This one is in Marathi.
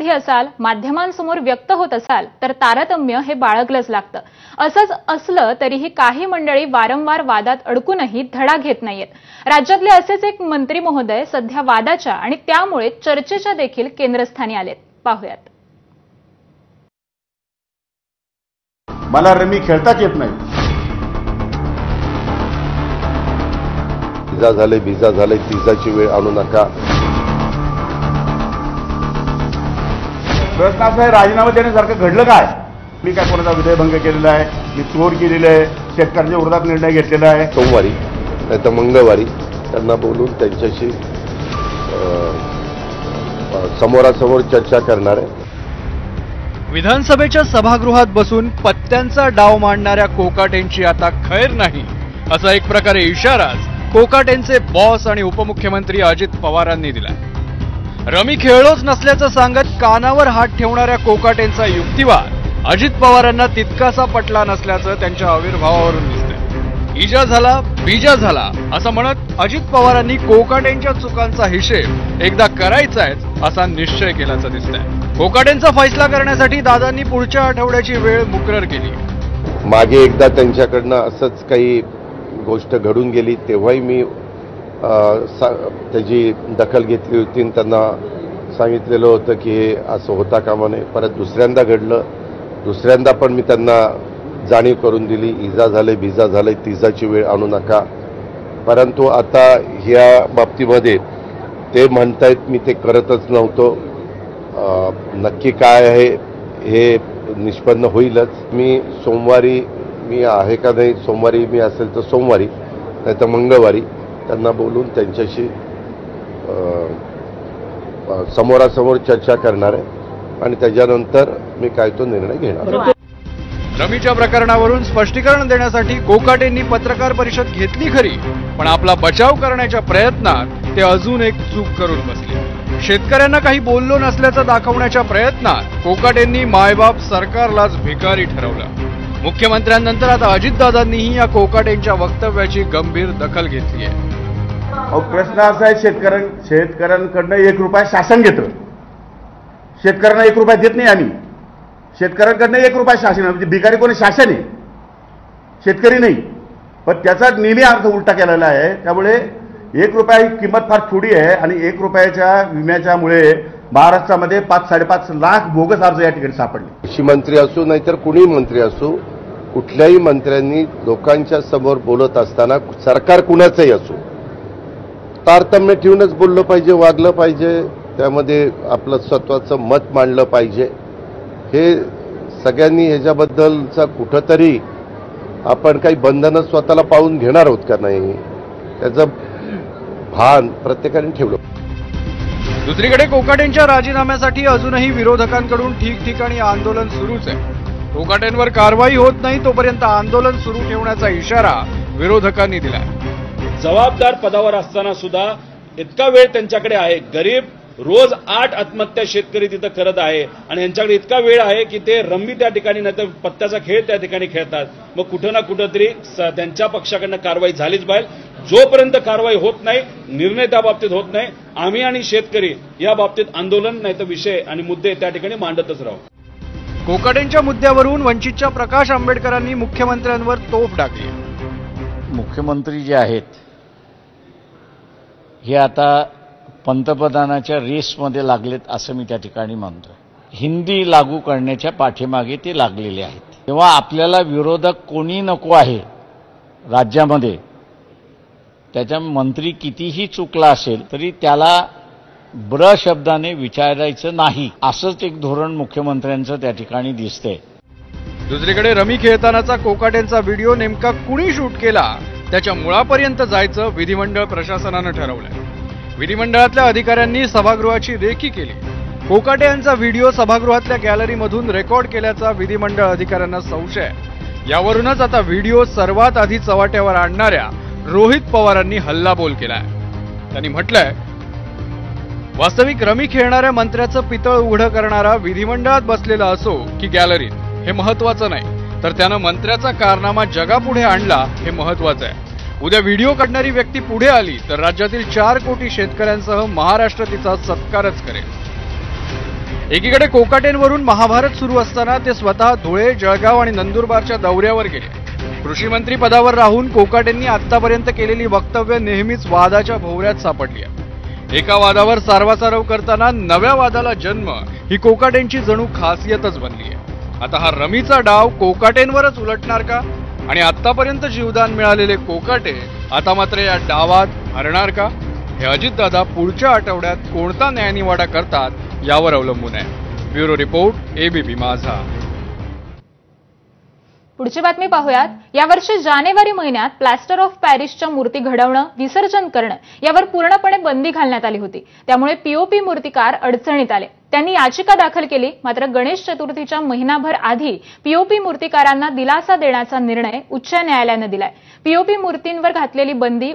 प्रतिनिधी असाल, माध्यमांसमोर व्यक्त होत असाल तर तारतम्य हे बाळगलंच लागतं। असंच असलं तरीही काही मंडळी वारंवार वादात अडकूनही धडा घेत नाहीयेत। राज्यातले असेच एक मंत्री महोदय सध्या वादाच्या आणि त्यामुळे चर्चेच्या देखील केंद्रस्थानी आलेत। पाहूयात। मला रमी खेळताच येत नाही। विजा झाले तिजाची वेळ आणू नका। प्रश्न असा आहे, राजीनामा देण्यासारखं घडलं काय? मी काय कोणाचा विधेयभंग केलेला आहे, मी चोर केलेलं आहे, शेतकऱ्यांच्या विरोधात निर्णय घेतलेला आहे। सोमवारी नाही तर मंगळवारी त्यांना बोलून त्यांच्याशी समोरासमोर चर्चा करणार आहे। विधानसभेच्या सभागृहात बसून पत्त्यांचा डाव मांडणाऱ्या कोकाटेंची आता खैर नाही, असा एक प्रकारे इशाराच कोकाटेंचे बॉस आणि उपमुख्यमंत्री अजित पवारांनी दिला। रमी खेळलोच नसल्याचं सांगत कानावर हात ठेवणाऱ्या कोकाटेंचा युक्तिवाद अजित पवारांना तितकासा पटला नसल्याचं त्यांच्या आविर्भावावरून दिसतंय। इजा झाला बीजा झाला असं म्हणत अजित पवारांनी कोकाटेंच्या चुकांचा हिशेब एकदा करायचाच असा निश्चय केल्याचं दिसतंय। कोकाटेंचा फैसला करण्यासाठी दादांनी पुढच्या आठवड्याची वेळ मुकरर केली। मागे एकदा त्यांच्याकडनं असंच काही गोष्ट घडून गेली, तेव्हाही मी त्याची दखल घेतली होती आणि त्यांना सांगितलेलं होतं की हे असं होता कामा नये। परत दुसऱ्यांदा घडलं, दुसऱ्यांदा पण मी त्यांना जाणीव करून दिली, इजा झाले बीजा झाले तिजाची वेळ आणू नका। परंतु आता ह्या बाबतीमध्ये ते म्हणतायत मी ते करतच नव्हतो। नक्की काय आहे हे निष्पन्न होईलच। मी सोमवारी मी आहे का नाही, सोमवारी मी असेल तर सोमवारी नाही तर मंगळवारी त्यांना बोलून त्यांच्याशी समोरासमोर चर्चा करणार आहे आणि त्याच्यानंतर मी काय तो निर्णय घेणार। रमीच्या प्रकरणावरून स्पष्टीकरण देण्यासाठी कोकाटेंनी पत्रकार परिषद घेतली खरी, पण आपला बचाव करण्याच्या प्रयत्नात ते अजून एक चूक करून बसले। शेतकऱ्यांना काही बोललो नसल्याचं दाखवण्याच्या प्रयत्नात कोकाटेंनी मायबाप सरकारलाच भिकारी ठरवलं। मुख्यमंत्र्यांनंतर आता अजितदादांनीही या कोकाटेंच्या वक्तव्याची गंभीर दखल घेतली आहे। प्रश्न असा आहे, शेतकऱ्यांकडनं 1 रुपया शासन घेतं, शेतकऱ्यांना 1 रुपया देत नाही आम्ही। शेतकऱ्यांकडनं 1 रुपया शासन, म्हणजे भिकारी कोणी शासन आहे, शेतकरी नाही। पण त्याचा नेहमी अर्थ उलटा केलेला आहे। त्यामुळे 1 रुपया ही किंमत फार थोडी आहे आणि 1 रुपयाच्या विम्याच्यामुळे महाराष्ट्रामध्ये 5-5.5 लाख बोगस अर्ज या ठिकाणी सापडले। कृषी मंत्री असो नाहीतर कुणी मंत्री असो, कुठल्याही मंत्र्यांनी लोकांच्या समोर बोलत असताना सरकार कुणाचंही असो तारतम्य ठेवूनच बोललं पाहिजे, वागलं पाहिजे, त्यामध्ये आपलं स्वतःचं मत मांडलं पाहिजे। हे सगळ्यांनी ह्याच्याबद्दलचा कुठंतरी आपण काही बंधनं स्वतःला पाळून घेणार आहोत का नाही, त्याचं भान प्रत्येकाने ठेवलं। दुसरीकडे कोकाटेंच्या राजीनाम्यासाठी अजूनही विरोधकांकडून ठिकठिकाणी आंदोलन सुरूच आहे। कोकाटेंवर कारवाई होत नाही तोपर्यंत आंदोलन सुरू ठेवण्याचा इशारा विरोधकांनी दिलाय। जबाबदार पदावर असताना सुद्धा इतका वेळ त्यांच्याकडे आहे। गरीब रोज 8 आत्महत्या शेतकरी तिथं करत आहे आणि यांच्याकडे इतका वेळ आहे की ते रम्मी त्या ठिकाणी नाही तर पत्त्याचा खेळ त्या ठिकाणी खेळतात। मग कुठं ना कुठंतरी त्यांच्या पक्षाकडनं कारवाई झालीच पाहिजे। जोपर्यंत कारवाई होत नाही, निर्णय त्या बाबतीत होत नाही, आम्ही आणि शेतकरी या बाबतीत आंदोलन नाही तर विषय आणि मुद्दे त्या ठिकाणी मांडतच राहू। कोकाटेंच्या मुद्द्यावरून वंचितच्या प्रकाश आंबेडकरांनी मुख्यमंत्र्यांवर तोफ टाकली। मुख्यमंत्री जे आहेत हे आता पंतप्रधानाच्या रेसमध्ये लागलेत असं मी त्या ठिकाणी मानतो। हिंदी लागू करण्याच्या पाठीमागे ते लागलेले आहेत। तेव्हा आपल्याला विरोधक कोणी नको आहे राज्यामध्ये, त्याच्या मंत्री कितीही चुकला असेल तरी त्याला ब्र शब्दाने विचारायचं नाही, असंच एक धोरण मुख्यमंत्र्यांचं त्या ठिकाणी दिसतंय। दुसरीकडे रमी खेळतानाचा कोकाटेंचा व्हिडिओ नेमका कुणी शूट केला त्याच्या मुळापर्यंत जायचं विधिमंडळ प्रशासनानं ठरवलंय। विधिमंडळातल्या अधिकाऱ्यांनी सभागृहाची रेकी केली। कोकाटे यांचा व्हिडिओ सभागृहातल्या गॅलरीमधून रेकॉर्ड केल्याचा विधिमंडळ अधिकाऱ्यांना संशय। यावरूनच आता व्हिडिओ सर्वात आधी चव्हाट्यावर आणणाऱ्या रोहित पवारांनी हल्लाबोल केलाय। त्यांनी म्हटलंय, वास्तविक रमी खेळणाऱ्या मंत्र्याचं पितळ उघडं करणारा विधिमंडळात बसलेला असो की गॅलरीत हे महत्वाचं नाही, तर त्यानं मंत्र्याचा कारनामा जगापुढे आणला हे महत्वाचं आहे। उद्या व्हिडिओ काढणारी व्यक्ती पुढे आली तर राज्यातील 4 कोटी शेतकऱ्यांसह महाराष्ट्र तिचा सत्कारच करेल। एकीकडे कोकाटेंवरून महाभारत सुरू असताना ते स्वतः धुळे, जळगाव आणि नंदुरबारच्या दौऱ्यावर गेले. कृषी मंत्री पदावर राहून कोकाटेंनी आतापर्यंत केलेली वक्तव्य नेहमीच वादाच्या भोवऱ्यात सापडली आहे. एका वादावर सारवासारव करताना नव्या वादाला जन्म ही कोकाटेंची जणू खासियतच बनली आहे. आता हा रमीचा डाव कोकाटेंवरच उलटणार का? आणि आतापर्यंत जीवदान मिळालेले कोकाटे आता मात्र या डावात हरणार का? हे अजितदादा पुढच्या आठवड्यात कोणता न्यायनिवाडा करतात यावर अवलंबून आहे. ब्युरो रिपोर्ट, एबीपी माझा. पुढची बातमी पाहूयात. यावर्षी जानेवारी महिन्यात प्लॅस्टर ऑफ पॅरिसच्या मूर्ती घडवणं, विसर्जन करणं यावर पूर्णपणे बंदी घालण्यात आली होती. त्यामुळे पीओपी मूर्तिकार अडचणीत आले. त्यांनी याचिका दाखल केली. मात्र गणेश चतुर्थीच्या महिनाभर आधी पीओपी मूर्तिकारांना दिलासा देण्याचा निर्णय उच्च न्यायालयानं दिलाय. पीओपी मूर्तींवर घातलेली बंदी